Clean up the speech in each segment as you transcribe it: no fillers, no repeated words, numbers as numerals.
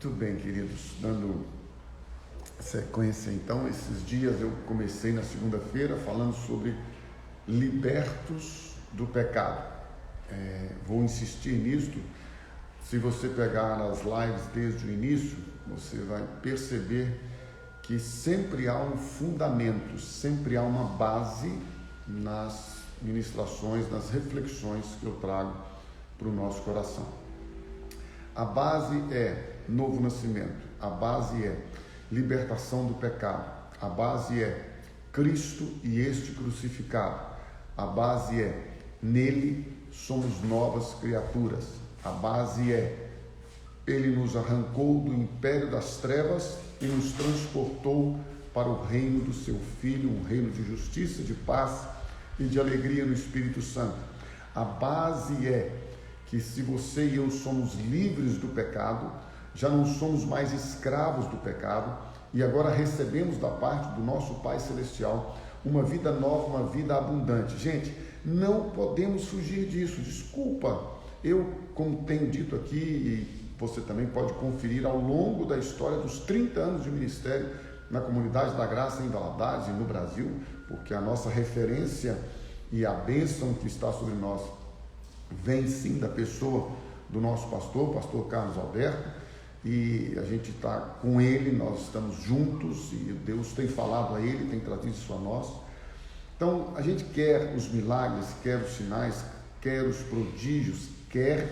Muito bem, queridos, dando sequência, então, esses dias eu comecei na segunda-feira falando sobre libertos do pecado. Vou insistir nisto. Se você pegar as lives desde o início, você vai perceber que sempre há um fundamento, sempre há uma base nas ministrações, nas reflexões que eu trago para o nosso coração. A base é novo nascimento, a base é libertação do pecado, a base é Cristo e este crucificado, a base é nele somos novas criaturas, a base é ele nos arrancou do império das trevas e nos transportou para o reino do seu Filho, um reino de justiça, de paz e de alegria no Espírito Santo. A base é que se você e eu somos livres do pecado, já não somos mais escravos do pecado e agora recebemos da parte do nosso Pai Celestial uma vida nova, uma vida abundante. Gente, não podemos fugir disso. Desculpa, eu, como tenho dito aqui, e você também pode conferir ao longo da história dos 30 anos de ministério na Comunidade da Graça em Valadares e no Brasil, porque a nossa referência e a bênção que está sobre nós vem sim da pessoa do nosso pastor Carlos Alberto, e a gente está com ele, nós estamos juntos e Deus tem falado a ele, tem trazido isso a nós. Então a gente quer os milagres, quer os sinais, quer os prodígios,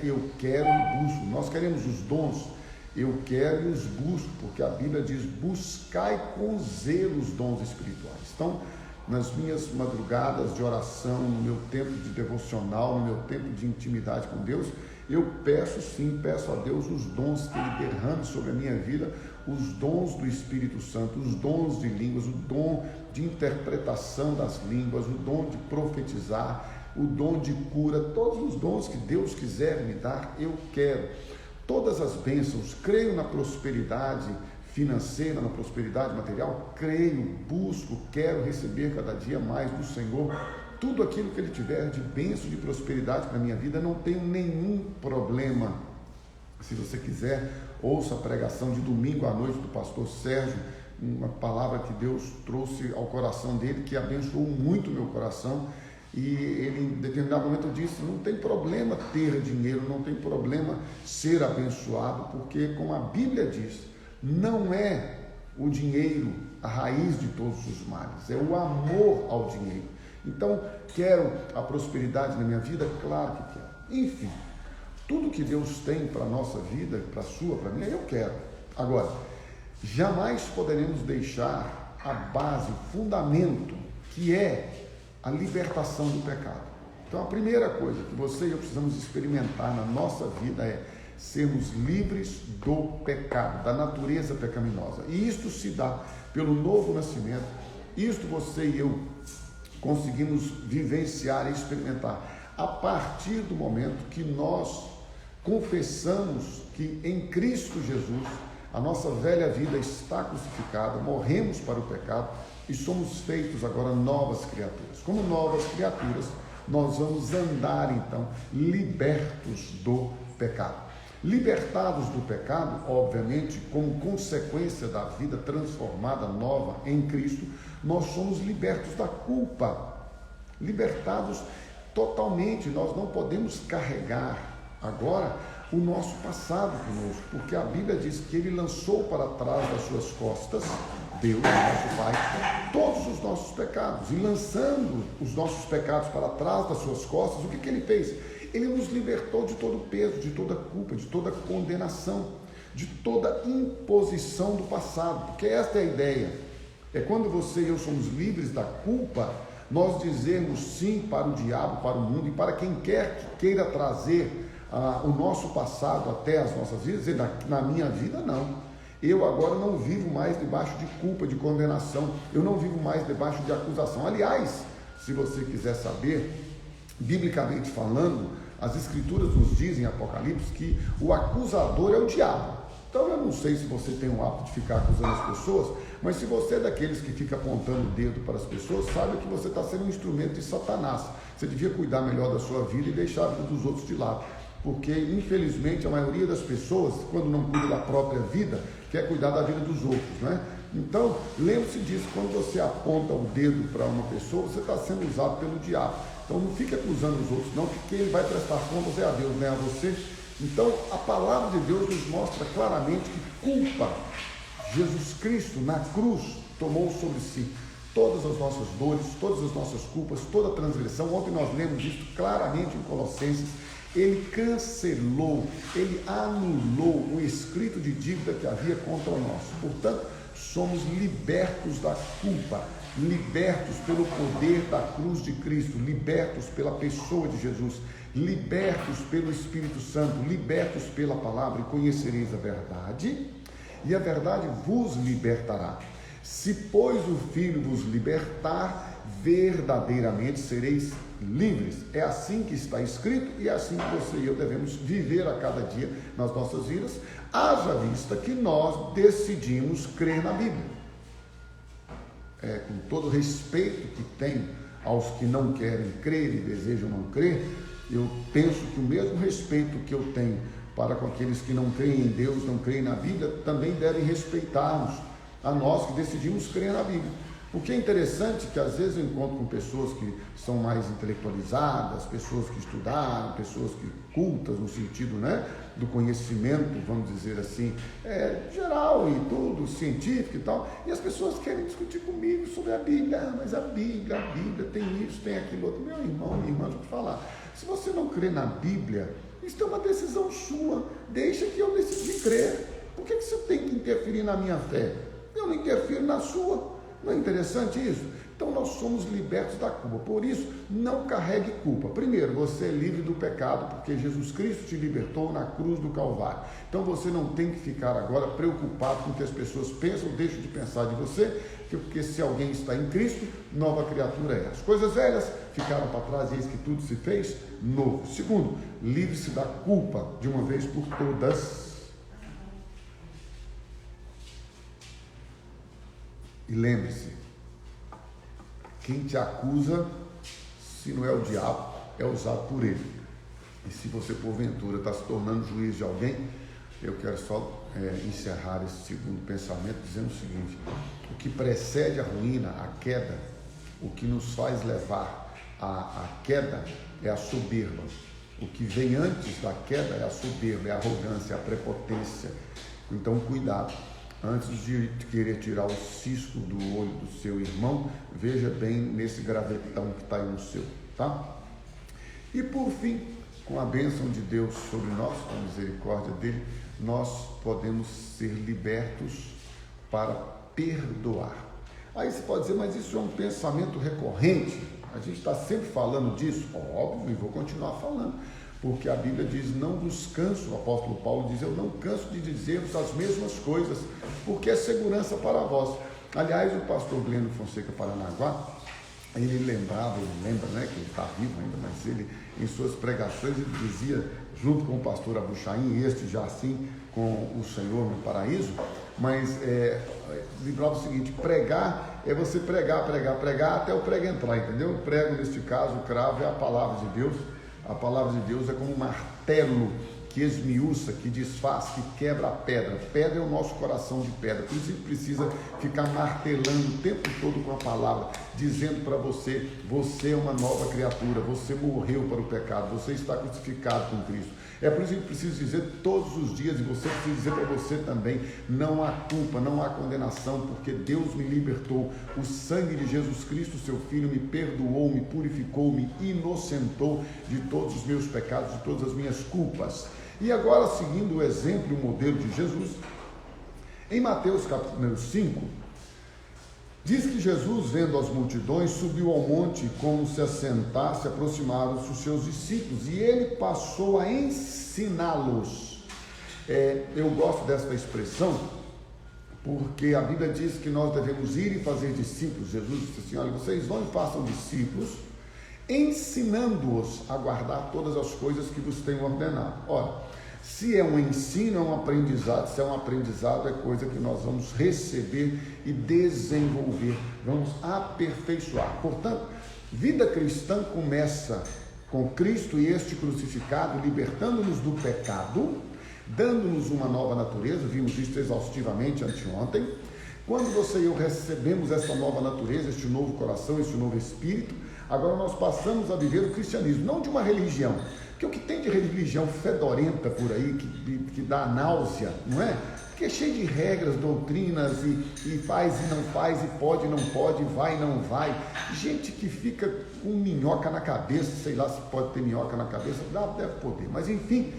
eu quero e busco. Nós queremos os dons, eu quero e os busco, porque a Bíblia diz: buscai com zelo os dons espirituais. Então, nas minhas madrugadas de oração, no meu tempo de devocional, no meu tempo de intimidade com Deus, eu peço a Deus os dons que Ele derrame sobre a minha vida, os dons do Espírito Santo, os dons de línguas, o dom de interpretação das línguas, o dom de profetizar, o dom de cura, todos os dons que Deus quiser me dar, eu quero. Todas as bênçãos, creio na prosperidade financeira, na prosperidade material, creio, busco, quero receber cada dia mais do Senhor. Tudo aquilo que Ele tiver de bênção, de prosperidade para a minha vida, não tenho nenhum problema. Se você quiser, ouça a pregação de domingo à noite do pastor Sérgio, uma palavra que Deus trouxe ao coração dele, que abençoou muito o meu coração. E ele, em determinado momento, disse: não tem problema ter dinheiro, não tem problema ser abençoado, porque, como a Bíblia diz, não é o dinheiro a raiz de todos os males, é o amor ao dinheiro. Então, quero a prosperidade na minha vida? Claro que quero. Enfim, tudo que Deus tem para a nossa vida, para a sua, para a minha, eu quero. Agora, jamais poderemos deixar a base, o fundamento, que é a libertação do pecado. Então, a primeira coisa que você e eu precisamos experimentar na nossa vida é sermos livres do pecado, da natureza pecaminosa. E isto se dá pelo novo nascimento. Isto você e eu conseguimos vivenciar e experimentar a partir do momento que nós confessamos que em Cristo Jesus a nossa velha vida está crucificada, morremos para o pecado e somos feitos agora novas criaturas. Como novas criaturas, nós vamos andar então libertos do pecado. Libertados do pecado, obviamente, como consequência da vida transformada, nova em Cristo, nós somos libertos da culpa, libertados totalmente. Nós não podemos carregar agora o nosso passado conosco, porque a Bíblia diz que Ele lançou para trás das suas costas, Deus, nosso Pai, todos os nossos pecados, e lançando os nossos pecados para trás das suas costas, o que Ele fez? Ele nos libertou de todo o peso, de toda culpa, de toda condenação, de toda imposição do passado, porque esta é a ideia. É quando você e eu somos livres da culpa, nós dizemos sim para o diabo, para o mundo e para quem quer que queira trazer o nosso passado até as nossas vidas, dizer: na minha vida não. Eu agora não vivo mais debaixo de culpa, de condenação, eu não vivo mais debaixo de acusação. Aliás, se você quiser saber, biblicamente falando, as Escrituras nos dizem em Apocalipse que o acusador é o diabo. Então eu não sei se você tem o hábito de ficar acusando as pessoas, mas se você é daqueles que fica apontando o dedo para as pessoas, saiba que você está sendo um instrumento de Satanás. Você devia cuidar melhor da sua vida e deixar a vida dos outros de lado. porque infelizmente a maioria das pessoas, quando não cuida da própria vida, quer cuidar da vida dos outros, né? Então, lembre-se disso, quando você aponta o dedo para uma pessoa, você está sendo usado pelo diabo. Então não fique acusando os outros não, porque ele vai prestar contas é a Deus, não é a você. Então a palavra de Deus nos mostra claramente que culpa, Jesus Cristo na cruz tomou sobre si todas as nossas dores, todas as nossas culpas, toda a transgressão. Ontem nós lemos isso claramente em Colossenses. Ele cancelou, ele anulou o escrito de dívida que havia contra o nosso. Portanto, somos libertos da culpa, libertos pelo poder da cruz de Cristo, libertos pela pessoa de Jesus, libertos pelo Espírito Santo, libertos pela palavra, e conhecereis a verdade, e a verdade vos libertará. Se, pois, o Filho vos libertar, verdadeiramente sereis livres. É assim que está escrito, e é assim que você e eu devemos viver a cada dia nas nossas vidas, haja vista que nós decidimos crer na Bíblia. Com todo o respeito que tem aos que não querem crer e desejam não crer, eu penso que o mesmo respeito que eu tenho para com aqueles que não creem em Deus, não creem na Bíblia, também devem respeitar-nos, a nós que decidimos crer na Bíblia. O que é interessante que às vezes eu encontro com pessoas que são mais intelectualizadas, pessoas que estudaram, pessoas que cultas no sentido, né, do conhecimento, vamos dizer assim, geral e tudo, científico e tal, e as pessoas querem discutir comigo sobre a Bíblia. Mas a Bíblia tem isso, tem aquilo outro. Meu irmão, minha irmã, deixa eu te falar, se você não crê na Bíblia, isso é uma decisão sua, deixa que eu decidi crer. Por que você tem que interferir na minha fé? Eu não interfiro na sua. Não é interessante isso? Então nós somos libertos da culpa. Por isso, não carregue culpa. Primeiro, você é livre do pecado, porque Jesus Cristo te libertou na cruz do Calvário. Então você não tem que ficar agora preocupado com o que as pessoas pensam ou deixam de pensar de você, porque se alguém está em Cristo, nova criatura é. As coisas velhas ficaram para trás e eis que tudo se fez novo. Segundo, livre-se da culpa de uma vez por todas. E lembre-se, quem te acusa, se não é o diabo, é usado por ele. E se você porventura está se tornando juiz de alguém, eu quero só encerrar esse segundo pensamento dizendo o seguinte: o que precede a ruína, a queda, o que nos faz levar à queda é a soberba. O que vem antes da queda é a soberba, é a arrogância, é a prepotência. Então cuidado. Antes de querer tirar o cisco do olho do seu irmão, veja bem nesse gravetão que está aí no seu, tá? E por fim, com a bênção de Deus sobre nós, com a misericórdia dele, nós podemos ser libertos para perdoar. Aí você pode dizer, mas isso é um pensamento recorrente? A gente está sempre falando disso? Óbvio, e vou continuar falando. Porque a Bíblia diz, não vos canso, o apóstolo Paulo diz, eu não canso de dizer-vos as mesmas coisas, porque é segurança para vós. Aliás, o pastor Glênio Fonseca Paranaguá, ele lembra, né, que ele está vivo ainda, mas ele, em suas pregações, ele dizia, junto com o pastor Abuchaim, este já assim, com o Senhor no paraíso, mas lembrava o seguinte: pregar é você pregar até o prego entrar, entendeu? O prego, neste caso, o cravo é a palavra de Deus. A palavra de Deus é como um martelo que esmiuça, que desfaz, que quebra a pedra. Pedra é o nosso coração de pedra. Por isso a gente precisa ficar martelando o tempo todo com a palavra, dizendo para você, você é uma nova criatura, você morreu para o pecado, você está crucificado com Cristo. É por isso que a gente precisa dizer todos os dias, e você precisa dizer para você também, não há culpa, não há condenação, porque Deus me libertou. O sangue de Jesus Cristo, seu Filho, me perdoou, me purificou, me inocentou de todos os meus pecados, de todas as minhas culpas. E agora, seguindo o exemplo e o modelo de Jesus, em Mateus capítulo 5, diz que Jesus, vendo as multidões, subiu ao monte, como se assentasse, aproximaram-se os seus discípulos, e ele passou a ensiná-los. Eu gosto desta expressão, porque a Bíblia diz que nós devemos ir e fazer discípulos. Jesus disse assim, olha, vocês vão e façam discípulos, ensinando-os a guardar todas as coisas que vos tenho ordenado. Ora, se é um ensino, é um aprendizado. Se é um aprendizado, é coisa que nós vamos receber e desenvolver, vamos aperfeiçoar. Portanto, vida cristã começa com Cristo e este crucificado, libertando-nos do pecado, dando-nos uma nova natureza. Vimos isso exaustivamente anteontem. Quando você e eu recebemos essa nova natureza, este novo coração, este novo espírito, agora nós passamos a viver o cristianismo, não de uma religião, porque o que tem de religião fedorenta por aí, que dá náusea, não é? Que é cheio de regras, doutrinas, e faz e não faz, e pode e não pode, vai e não vai. Gente que fica com minhoca na cabeça, sei lá se pode ter minhoca na cabeça, deve poder, mas enfim,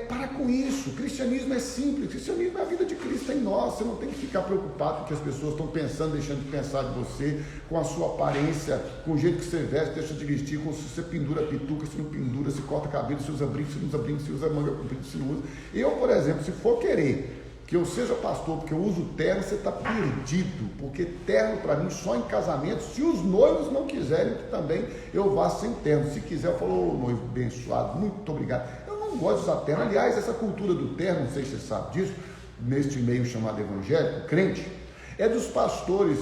para com isso. O cristianismo é simples, o cristianismo é a vida de Cristo em nós. Você não tem que ficar preocupado com o que as pessoas estão pensando, deixando de pensar de você, com a sua aparência, com o jeito que você veste, deixa de vestir, com se você pendura pituca, se não pendura, se corta cabelo, se usa brinco, se não usa brinco, se usa manga comprida, se não usa. Eu, por exemplo, se for querer que eu seja pastor porque eu uso terno, você está perdido, porque terno para mim só em casamento, se os noivos não quiserem que também eu vá sem terno. Se quiser, eu falo, noivo abençoado, muito obrigado. Não gosto de usar terno. Aliás, essa cultura do terno, não sei se você sabe disso, neste meio chamado evangélico, crente, é dos pastores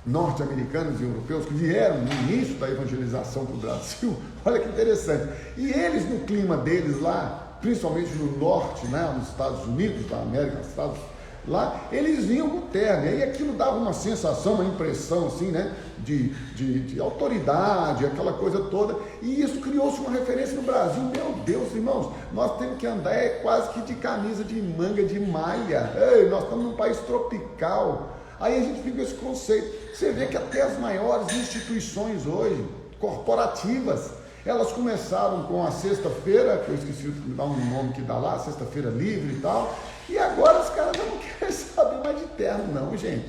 norte-americanos e europeus que vieram no início da evangelização para o Brasil. Olha que interessante. E eles, no clima deles lá, principalmente no norte, né, nos Estados Unidos da América, Estados lá, eles vinham com terno, e aí aquilo dava uma sensação, uma impressão assim, né, de autoridade, aquela coisa toda, e isso criou-se uma referência no Brasil. Meu Deus, irmãos, nós temos que andar quase que de camisa de manga, de malha. Ei, nós estamos num país tropical. Aí a gente fica com esse conceito. Você vê que até as maiores instituições hoje, corporativas, elas começaram com a sexta-feira, que eu esqueci de dar um nome que dá lá, sexta-feira livre e tal, e agora os caras já não querem saber mais de terno não, gente.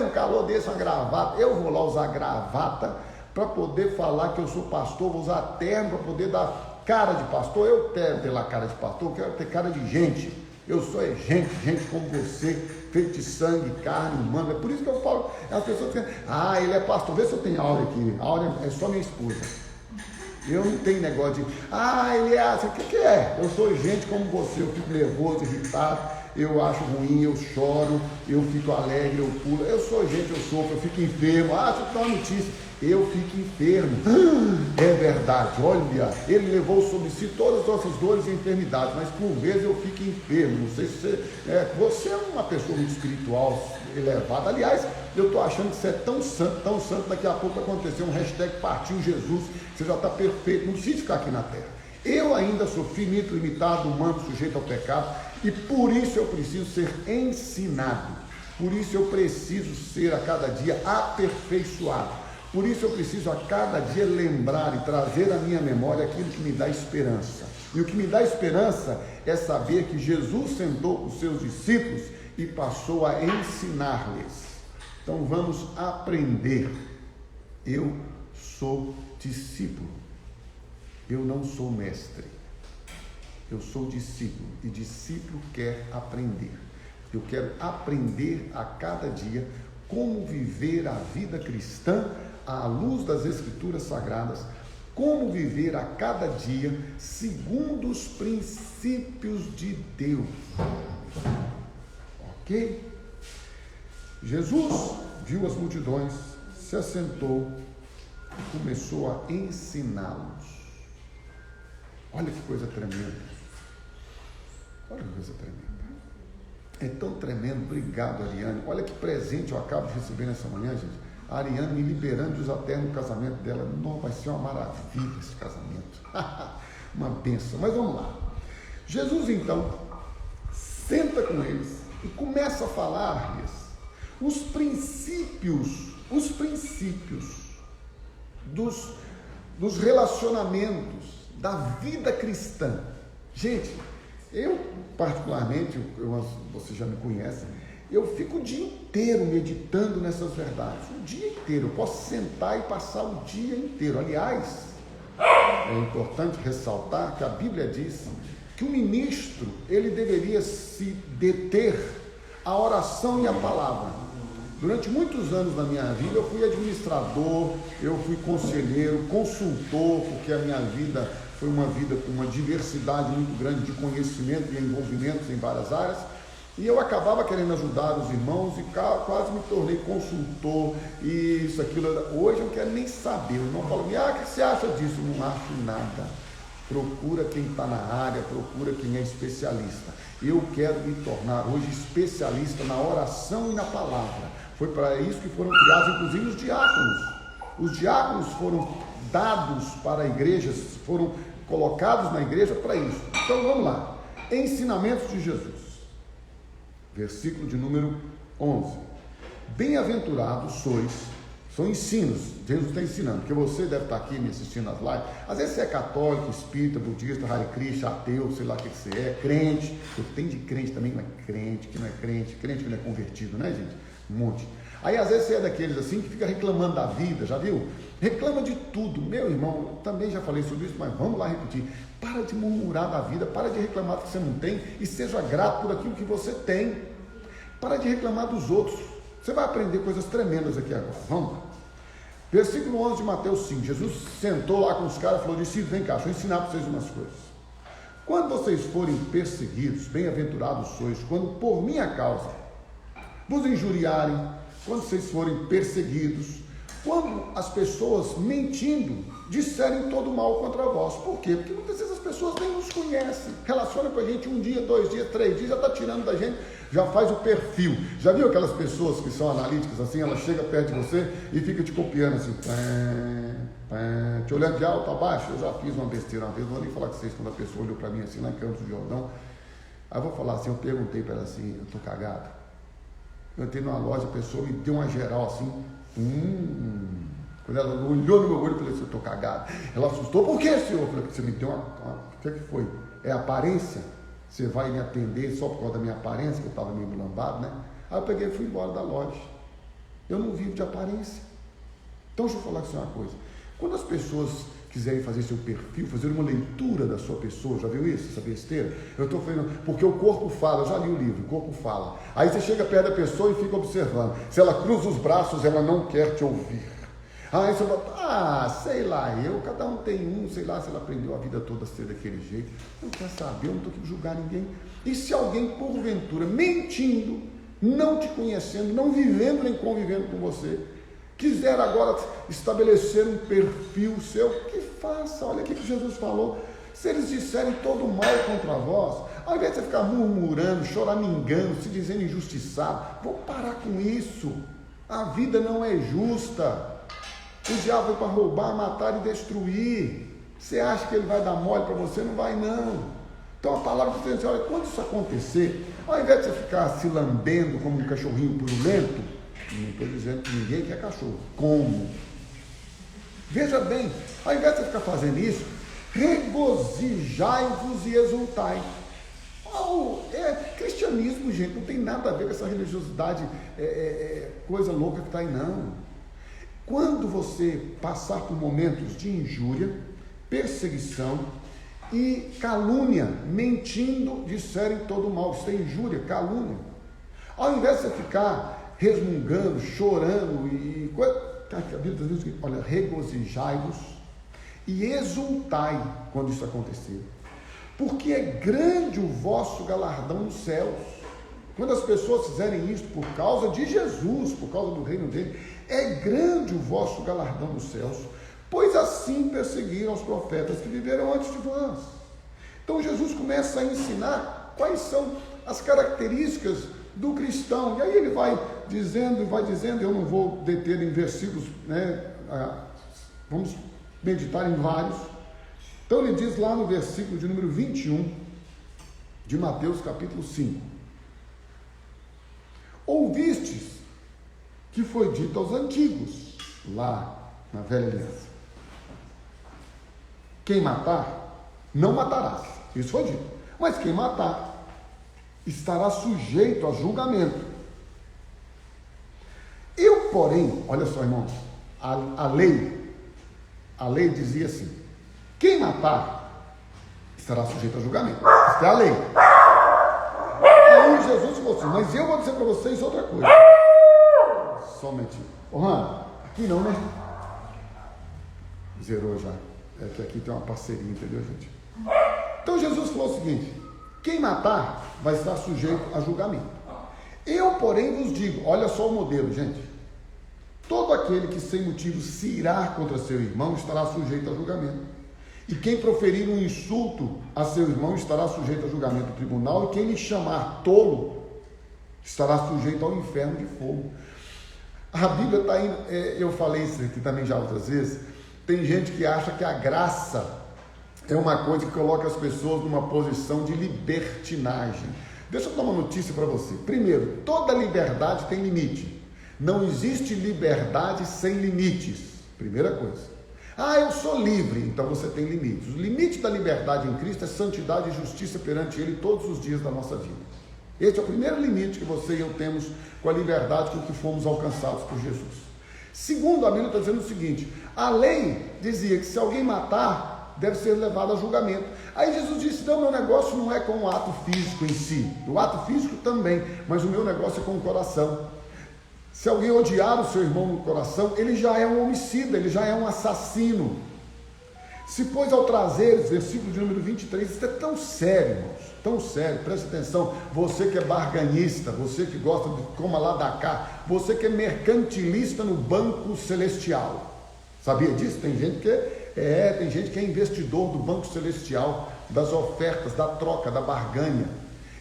Um calor desse, uma gravata, eu vou lá usar gravata para poder falar que eu sou pastor, vou usar terno para poder dar cara de pastor. Eu quero ter lá cara de pastor, eu quero ter cara de gente. Eu sou gente como você, feito de sangue, carne, humano. É por isso que eu falo, as pessoas dizem, ele é pastor, vê se eu tenho Áurea aqui. Áurea é só minha esposa. Eu não tenho negócio de, ele é assim, o que é? Eu sou gente como você, eu fico nervoso, irritado, eu acho ruim, eu choro, eu fico alegre, eu pulo, eu sou gente, eu sofro, eu fico enfermo. Deixa eu te dar uma notícia, eu fico enfermo. É verdade, olha, ele levou sobre si todas as nossas dores e enfermidades, mas por vezes eu fico enfermo. Não sei se você é uma pessoa muito espiritual, elevada. Aliás, eu estou achando que você é tão santo, daqui a pouco vai acontecer um hashtag partiu Jesus, você já está perfeito, não precisa ficar aqui na terra. Eu ainda sou finito, limitado, humano, sujeito ao pecado, e por isso eu preciso ser ensinado, por isso eu preciso ser a cada dia aperfeiçoado, por isso eu preciso a cada dia lembrar e trazer à minha memória aquilo que me dá esperança. E o que me dá esperança é saber que Jesus sentou com os seus discípulos e passou a ensinar-lhes. Então vamos aprender. Eu sou discípulo, eu não sou mestre, eu sou discípulo, e discípulo quer aprender. Eu quero aprender a cada dia como viver a vida cristã à luz das Escrituras Sagradas, como viver a cada dia segundo os princípios de Deus. Ok? Jesus viu as multidões, se assentou e começou a ensiná-los. Olha que coisa tremenda. Olha que coisa tremenda. É tão tremendo. Obrigado, Ariane. Olha que presente eu acabo de receber nessa manhã, gente. A Ariane me liberando de usar terno no casamento dela. Não, vai ser uma maravilha esse casamento. Uma bênção. Mas vamos lá. Jesus, então, senta com eles e começa a falar-lhes os princípios dos relacionamentos, da vida cristã. Gente, eu particularmente, você já me conhece, eu fico o dia inteiro meditando nessas verdades, o dia inteiro. Eu posso sentar e passar o dia inteiro. Aliás, é importante ressaltar que a Bíblia diz que o ministro, ele deveria se deter à oração e à palavra. Durante muitos anos da minha vida, eu fui administrador, eu fui conselheiro, consultor, porque a minha vida foi uma vida com uma diversidade muito grande de conhecimento e envolvimentos em várias áreas. E eu acabava querendo ajudar os irmãos e quase me tornei consultor e isso, aquilo. Hoje eu não quero nem saber. O irmão fala, o que você acha disso? Eu não acho nada. Procura quem está na área, procura quem é especialista. Eu quero me tornar hoje especialista na oração e na palavra. Foi para isso que foram criados, inclusive, os diáconos. Os diáconos foram dados para a igreja, foram colocados na igreja para isso. Então vamos lá. Ensinamentos de Jesus. Versículo de número 11. Bem-aventurados sois, são ensinos, Jesus está ensinando, porque você deve estar aqui me assistindo nas lives, às vezes você é católico, espírita, budista, Hare Krishna, ateu, sei lá o que você é, crente, tem de crente também, mas crente que não é crente que não é convertido, né, gente? Um monte. Aí às vezes você é daqueles assim que fica reclamando da vida, já viu? Reclama de tudo. Meu irmão, eu também já falei sobre isso, mas vamos lá repetir. Para de murmurar da vida, para de reclamar do que você não tem e seja grato por aquilo que você tem. Para de reclamar dos outros. Você vai aprender coisas tremendas aqui agora. Vamos lá. Versículo 11 de Mateus 5. Jesus sentou lá com os caras e falou, discípulos, vem cá, deixa eu ensinar para vocês umas coisas. Quando vocês forem perseguidos, bem-aventurados sois, quando por minha causa vos injuriarem, quando vocês forem perseguidos, quando as pessoas mentindo disserem todo mal contra vós. Por quê? Porque muitas vezes as pessoas nem nos conhecem, relacionam com a gente 1 dia, 2 dias, 3 dias, já está tirando da gente, já faz o perfil. Já viu aquelas pessoas que são analíticas assim, ela chega perto de você e fica te copiando assim, te olhando de alto a baixo. Eu já fiz uma besteira uma vez, não vou nem falar com vocês, quando a pessoa olhou para mim assim lá em Campos do Jordão, aí eu vou falar assim, eu perguntei para ela assim, eu estou cagado. Eu entrei numa loja, a pessoa me deu uma geral assim, quando ela olhou no meu olho, eu falei assim, eu estou cagado. Ela assustou, por que, senhor? Eu falei, você me deu o que foi? É aparência? Você vai me atender só por causa da minha aparência, que eu estava meio lambado, né? Aí eu peguei e fui embora da loja. Eu não vivo de aparência. Então deixa eu falar com você uma coisa, quando as pessoas quiserem fazer seu perfil, fazer uma leitura da sua pessoa, já viu isso, essa besteira? Eu estou fazendo, porque o corpo fala, eu já li o livro, o corpo fala. Aí você chega perto da pessoa e fica observando. Se ela cruza os braços, ela não quer te ouvir. Aí você fala, sei lá, cada um tem sei lá, se ela aprendeu a vida toda a ser daquele jeito. Não quer saber, eu não estou aqui para julgar ninguém. E se alguém, porventura, mentindo, não te conhecendo, não vivendo nem convivendo com você, quiser agora estabelecer um perfil seu, que faça. Olha o que Jesus falou. Se eles disserem todo mal contra vós, ao invés de você ficar murmurando, choramingando, se dizendo injustiçado, vamos parar com isso. A vida não é justa. O diabo veio para roubar, matar e destruir. Você acha que ele vai dar mole para você? Não vai, não. Então a palavra que você diz, olha, quando isso acontecer, ao invés de você ficar se lambendo como um cachorrinho purulento, não estou dizendo que ninguém quer cachorro. Como? Veja bem, ao invés de você ficar fazendo isso, regozijai-vos e exultai. Cristianismo, gente, não tem nada a ver com essa religiosidade, coisa louca que está aí, não. Quando você passar por momentos de injúria, perseguição e calúnia, mentindo, disserem todo mal, isso é injúria, calúnia. Ao invés de você ficar resmungando, chorando a Bíblia diz, olha, regozijai-vos e exultai quando isso acontecer, porque é grande o vosso galardão nos céus. Quando as pessoas fizerem isso por causa de Jesus, por causa do reino dele, é grande o vosso galardão nos céus, pois assim perseguiram os profetas que viveram antes de vós. Então Jesus começa a ensinar quais são as características do cristão, e aí ele vai dizendo, eu não vou deter em versículos, né? Vamos meditar em vários. Então ele diz lá no versículo de número 21 de Mateus capítulo 5, ouvistes que foi dito aos antigos, lá na velha aliança, quem matar, não matarás, isso foi dito, mas quem matar, estará sujeito a julgamento. Eu, porém, olha só, irmãos, a lei dizia assim, quem matar, estará sujeito a julgamento, isso é a lei. Aí Jesus falou assim, mas eu vou dizer para vocês outra coisa. Somente. Rana, aqui não, né? Zerou já. É que aqui tem uma parceria, entendeu, gente? Então Jesus falou o seguinte, Quem matar vai estar sujeito a julgamento. Eu, porém, vos digo, olha só o modelo, gente. Todo aquele que sem motivo se irá contra seu irmão estará sujeito a julgamento. E quem proferir um insulto a seu irmão estará sujeito a julgamento do tribunal, e quem lhe chamar tolo estará sujeito ao inferno de fogo. A Bíblia está indo, eu falei isso aqui também já outras vezes, tem gente que acha que a graça é uma coisa que coloca as pessoas numa posição de libertinagem. Deixa eu dar uma notícia para você. Primeiro, toda liberdade tem limite. Não existe liberdade sem limites. Primeira coisa. Eu sou livre, então você tem limites. O limite da liberdade em Cristo é santidade e justiça perante Ele todos os dias da nossa vida. Esse é o primeiro limite que você e eu temos com a liberdade com que fomos alcançados por Jesus. Segundo, a Bíblia está dizendo o seguinte: a lei dizia que se alguém matar, deve ser levado a julgamento. Aí Jesus disse: não, meu negócio não é com o ato físico em si, o ato físico também, mas o meu negócio é com o coração. Se alguém odiar o seu irmão no coração, ele já é um homicida, ele já é um assassino. Se pois ao trazeres, versículo de número 23, isso é tão sério, irmãos, tão sério, preste atenção, você que é barganhista, você que gosta de coma lá da cá, você que é mercantilista no banco celestial, sabia disso? Tem gente que é investidor do banco celestial, das ofertas, da troca, da barganha.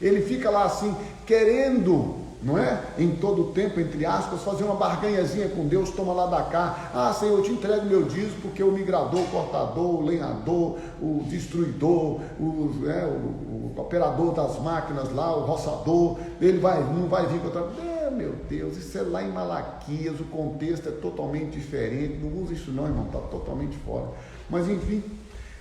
Ele fica lá assim, querendo, não é? Em todo o tempo, entre aspas, fazer uma barganhazinha com Deus, toma lá da cá. Senhor, eu te entrego meu dízimo, porque o migrador, o cortador, o lenhador, o destruidor, o operador das máquinas lá, o roçador, ele não vai vir contra... meu Deus, isso é lá em Malaquias, o contexto é totalmente diferente, não usa isso não, irmão, está totalmente fora. Mas enfim,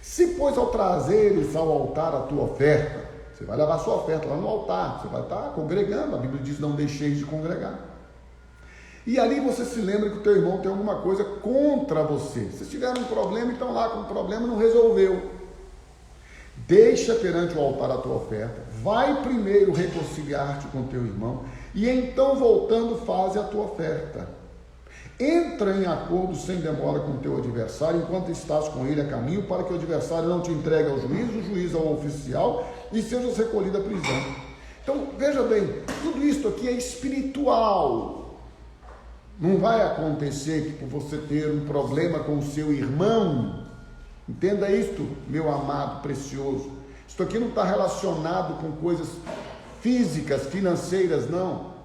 se pois ao trazeres ao altar a tua oferta, você vai levar a sua oferta lá no altar, você vai estar congregando, a Bíblia diz: não deixeis de congregar. E ali você se lembra que o teu irmão tem alguma coisa contra você. Se tiver um problema, então lá com o problema não resolveu. Deixa perante o altar a tua oferta, vai primeiro reconciliar-te com teu irmão, e então voltando faze a tua oferta. Entra em acordo sem demora com o teu adversário, enquanto estás com ele a caminho, para que o adversário não te entregue ao juiz, o juiz ao oficial, e sejas recolhido à prisão. Então, veja bem, tudo isso aqui é espiritual. Não vai acontecer que por você ter um problema com o seu irmão, entenda isto, meu amado, precioso, isso aqui não está relacionado com coisas físicas, financeiras, não.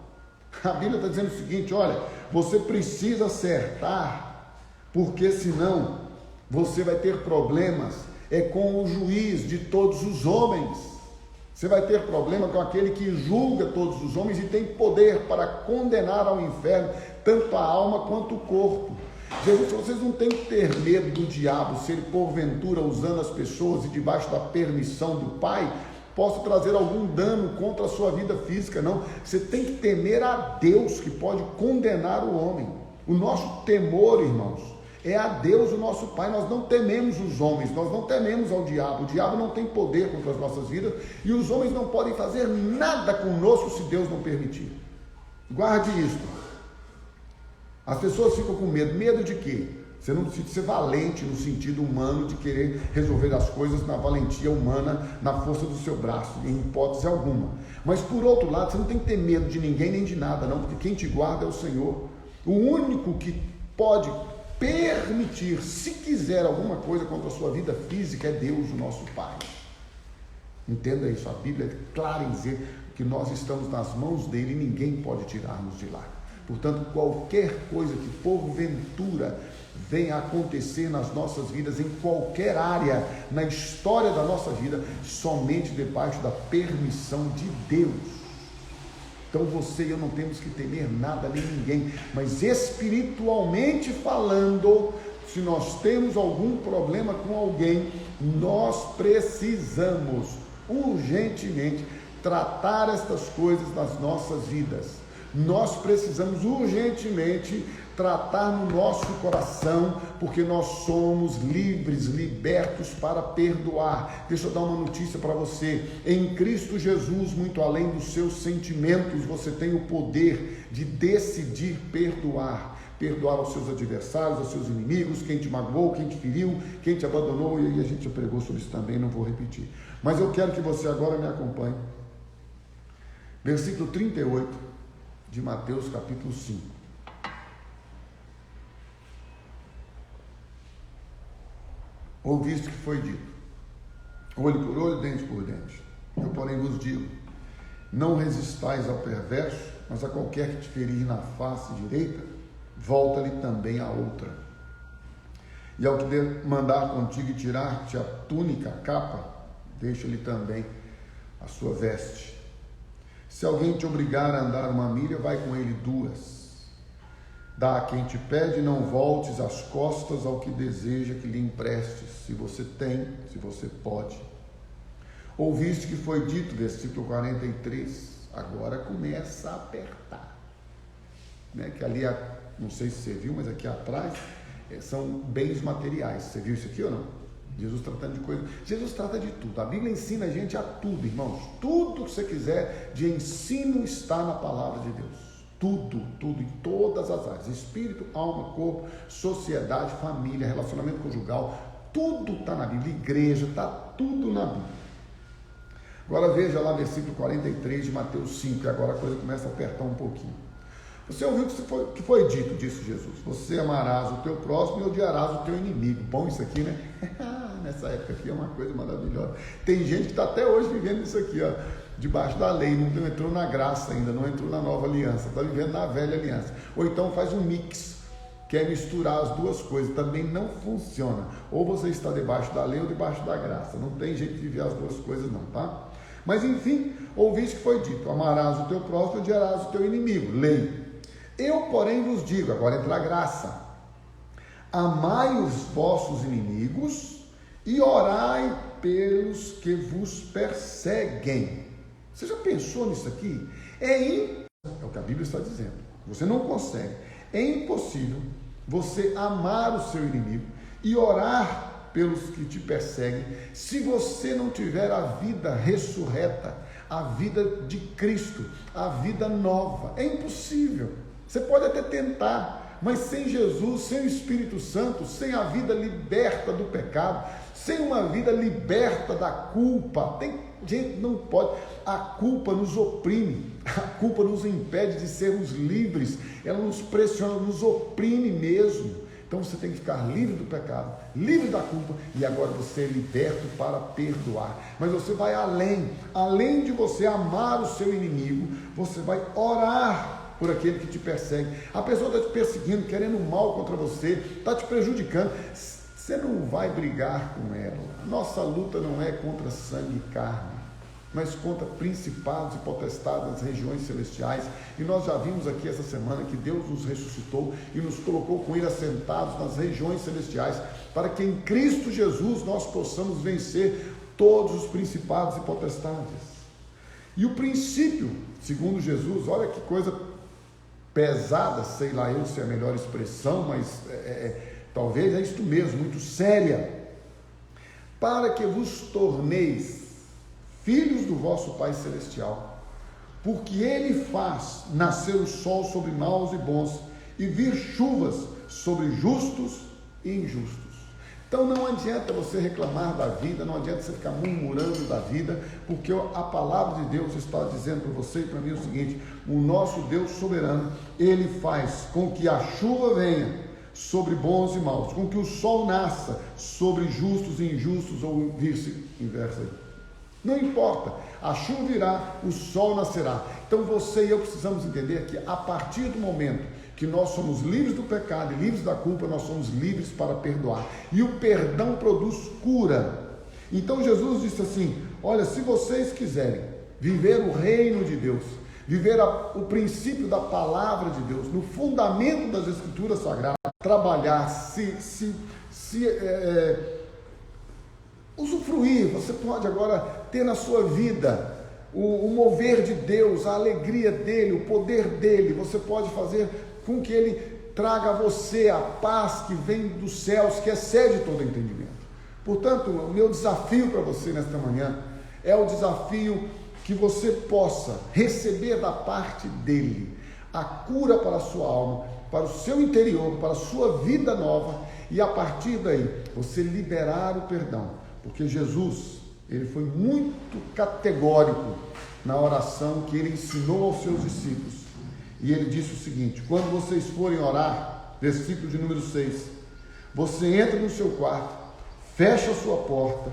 A Bíblia está dizendo o seguinte: olha, você precisa acertar, porque senão você vai ter problemas com o juiz de todos os homens. Você vai ter problema com aquele que julga todos os homens e tem poder para condenar ao inferno tanto a alma quanto o corpo. Jesus, vocês não têm que ter medo do diabo, se ele porventura, usando as pessoas e debaixo da permissão do Pai, possa trazer algum dano contra a sua vida física, não. Você tem que temer a Deus, que pode condenar o homem. O nosso temor, irmãos, é a Deus, o nosso Pai. Nós não tememos os homens, nós não tememos ao diabo. O diabo não tem poder contra as nossas vidas, e os homens não podem fazer nada conosco se Deus não permitir. Guarde isto. As pessoas ficam com medo. Medo de quê? Você não precisa ser valente no sentido humano de querer resolver as coisas na valentia humana, na força do seu braço, em hipótese alguma. Mas por outro lado, você não tem que ter medo de ninguém nem de nada, não, porque quem te guarda é o Senhor. O único que pode permitir, se quiser, alguma coisa contra a sua vida física é Deus, o nosso Pai. Entenda isso, a Bíblia é clara em dizer que nós estamos nas mãos dele e ninguém pode tirar-nos de lá. Portanto, qualquer coisa que porventura venha a acontecer nas nossas vidas, em qualquer área, na história da nossa vida, somente debaixo da permissão de Deus. Então você e eu não temos que temer nada nem ninguém, mas espiritualmente falando, se nós temos algum problema com alguém, nós precisamos urgentemente tratar estas coisas nas nossas vidas. Nós precisamos urgentemente tratar no nosso coração, porque nós somos livres, libertos para perdoar. Deixa eu dar uma notícia para você: em Cristo Jesus, muito além dos seus sentimentos, você tem o poder de decidir perdoar. Perdoar aos seus adversários, aos seus inimigos, quem te magoou, quem te feriu, quem te abandonou, e aí a gente já pregou sobre isso também, não vou repetir. Mas eu quero que você agora me acompanhe. Versículo 38 de Mateus capítulo 5. Ouviste que foi dito: olho por olho, dente por dente. Eu, porém, vos digo: não resistais ao perverso, mas a qualquer que te ferir na face direita, volta-lhe também a outra. E ao que mandar contigo e tirar-te a túnica, a capa, deixa-lhe também a sua veste. Se alguém te obrigar a andar 1 milha, vai com ele 2. Dá a quem te pede, não voltes as costas ao que deseja que lhe emprestes, se você tem, se você pode. Ouviste que foi dito, versículo 43, agora começa a apertar, né? Que ali, não sei se você viu, mas aqui atrás são bens materiais. Você viu isso aqui ou não? Jesus tratando de coisas. Jesus trata de tudo. A Bíblia ensina a gente a tudo, irmãos. Tudo que você quiser de ensino está na palavra de Deus. Tudo, em todas as áreas: espírito, alma, corpo, sociedade, família, relacionamento conjugal, tudo está na Bíblia. Igreja, está tudo na Bíblia. Agora veja lá versículo 43 de Mateus 5, e agora a coisa começa a apertar um pouquinho. Você ouviu que foi dito, disse Jesus: você amarás o teu próximo e odiarás o teu inimigo. Bom isso aqui, né? Nessa época aqui é uma coisa maravilhosa. Tem gente que está até hoje vivendo isso aqui, ó, debaixo da lei, não entrou na graça ainda, não entrou na nova aliança, está vivendo na velha aliança. Ou então faz um mix, quer misturar as duas coisas, também não funciona. Ou você está debaixo da lei ou debaixo da graça. Não tem jeito de viver as duas coisas não, tá? Mas enfim, ouviste que foi dito: amarás o teu próximo e odiarás o teu inimigo. Lei. Eu, porém, vos digo, agora entra a graça: amai os vossos inimigos e orai pelos que vos perseguem. Você já pensou nisso aqui? É o que a Bíblia está dizendo. Você não consegue. É impossível você amar o seu inimigo e orar pelos que te perseguem se você não tiver a vida ressurreta, a vida de Cristo, a vida nova. É impossível. Você pode até tentar, mas sem Jesus, sem o Espírito Santo, sem a vida liberta do pecado, sem uma vida liberta da culpa, gente, não pode. A culpa nos oprime, a culpa nos impede de sermos livres, ela nos pressiona, nos oprime mesmo. Então você tem que ficar livre do pecado, livre da culpa, e agora você é liberto para perdoar. Mas você vai além de você amar o seu inimigo, você vai orar por aquele que te persegue. A pessoa está te perseguindo, querendo mal contra você, está te prejudicando. Você não vai brigar com ela. Nossa luta não é contra sangue e carne, mas contra principados e potestades das regiões celestiais. E nós já vimos aqui essa semana que Deus nos ressuscitou e nos colocou com Ele assentados nas regiões celestiais, para que em Cristo Jesus nós possamos vencer todos os principados e potestades. E o princípio, segundo Jesus, olha que coisa pesada, sei lá eu se é a melhor expressão, mas talvez é isto mesmo, muito séria: para que vos torneis filhos do vosso Pai Celestial, porque Ele faz nascer o sol sobre maus e bons, e vir chuvas sobre justos e injustos. Então não adianta você reclamar da vida, não adianta você ficar murmurando da vida, porque a palavra de Deus está dizendo para você e para mim o seguinte: o nosso Deus soberano, Ele faz com que a chuva venha sobre bons e maus, com que o sol nasça sobre justos e injustos, ou vice-versa. Não importa, a chuva virá, o sol nascerá. Então você e eu precisamos entender que a partir do momento que nós somos livres do pecado e livres da culpa, nós somos livres para perdoar. E o perdão produz cura. Então Jesus disse assim: olha, se vocês quiserem viver o reino de Deus, viver o princípio da palavra de Deus, no fundamento das Escrituras Sagradas, trabalhar, usufruir, você pode agora ter na sua vida o mover de Deus, a alegria dele, o poder dele. Você pode fazer com que ele traga a você a paz que vem dos céus, que excede todo entendimento. Portanto, o meu desafio para você nesta manhã é o desafio que você possa receber da parte dele a cura para a sua alma, para o seu interior, para a sua vida nova, e a partir daí você liberar o perdão, porque Jesus, ele foi muito categórico na oração que ele ensinou aos seus discípulos, e ele disse o seguinte: quando vocês forem orar, versículo de número 6, você entra no seu quarto, fecha a sua porta,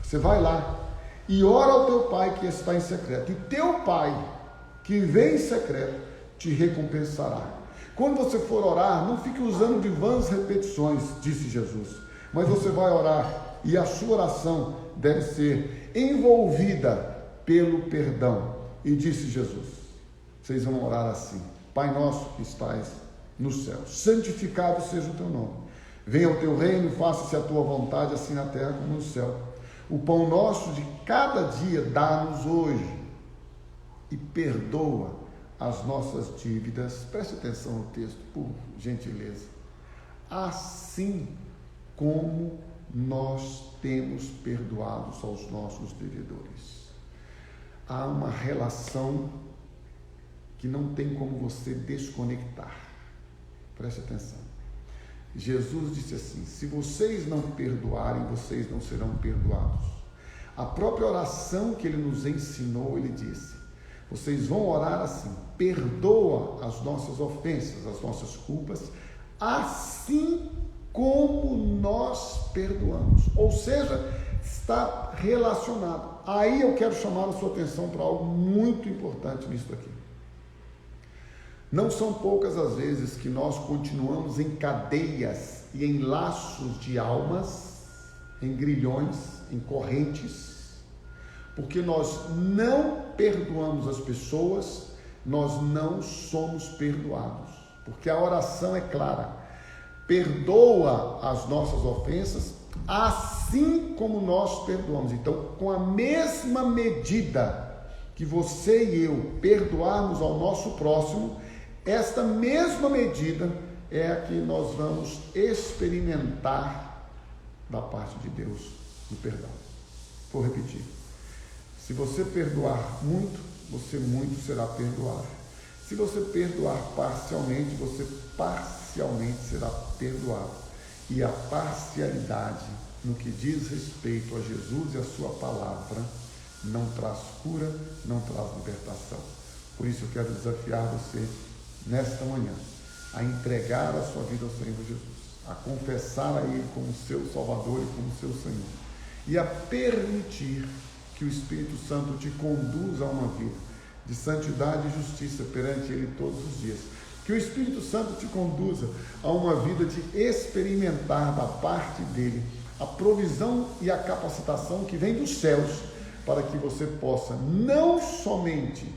você vai lá e ora ao teu pai que está em secreto, e teu pai que vem em secreto te recompensará. Quando você for orar, não fique usando de vãs repetições, disse Jesus, mas você vai orar e a sua oração deve ser envolvida pelo perdão. E disse Jesus, vocês vão orar assim: Pai nosso que estais no céu, santificado seja o teu nome, venha o teu reino, faça-se a tua vontade, assim na terra como no céu. O pão nosso de cada dia dá-nos hoje, e perdoa as nossas dívidas. Preste atenção no texto, por gentileza. Assim como nós temos perdoados aos nossos devedores. Há uma relação que não tem como você desconectar. Preste atenção. Jesus disse assim: se vocês não perdoarem, vocês não serão perdoados. A própria oração que ele nos ensinou, ele disse: vocês vão orar assim: perdoa as nossas ofensas, as nossas culpas, assim como nós perdoamos. Ou seja, está relacionado. Aí eu quero chamar a sua atenção para algo muito importante nisso aqui. Não são poucas as vezes que nós continuamos em cadeias e em laços de almas, em grilhões, em correntes, porque nós não perdoamos as pessoas, nós não somos perdoados. Porque a oração é clara: perdoa as nossas ofensas, assim como nós perdoamos. Então, com a mesma medida que você e eu perdoarmos ao nosso próximo, esta mesma medida é a que nós vamos experimentar da parte de Deus no perdão. Vou repetir: se você perdoar muito, você muito será perdoado. Se você perdoar parcialmente, você parcialmente será perdoado. E a parcialidade no que diz respeito a Jesus e a sua palavra não traz cura, não traz libertação. Por isso eu quero desafiar você nesta manhã a entregar a sua vida ao Senhor Jesus, a confessar a Ele como seu Salvador e como seu Senhor, e a permitir que o Espírito Santo te conduza a uma vida de santidade e justiça perante Ele todos os dias. Que o Espírito Santo te conduza a uma vida de experimentar da parte dEle a provisão e a capacitação que vem dos céus, para que você possa não somente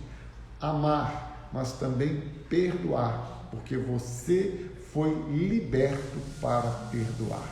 amar, mas também perdoar, porque você foi liberto para perdoar.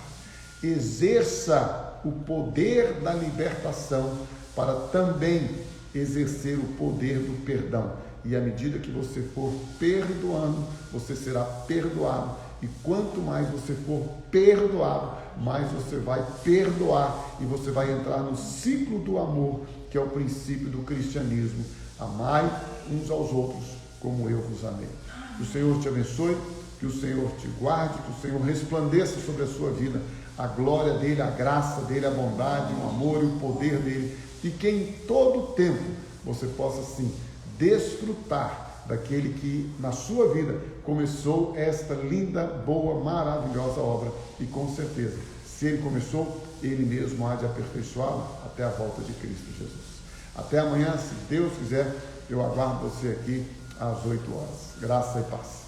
Exerça o poder da libertação para também exercer o poder do perdão. E à medida que você for perdoando, você será perdoado. E quanto mais você for perdoado, mais você vai perdoar. E você vai entrar no ciclo do amor, que é o princípio do cristianismo. Amai uns aos outros como eu vos amei. Que o Senhor te abençoe, que o Senhor te guarde, que o Senhor resplandeça sobre a sua vida a glória dEle, a graça dEle, a bondade, o amor e o poder dEle, e que em todo tempo você possa sim desfrutar daquele que na sua vida começou esta linda, boa, maravilhosa obra, e com certeza, se Ele começou, Ele mesmo há de aperfeiçoá-la até a volta de Cristo Jesus. Até amanhã, se Deus quiser, eu aguardo você aqui às 8 horas. Graça e paz.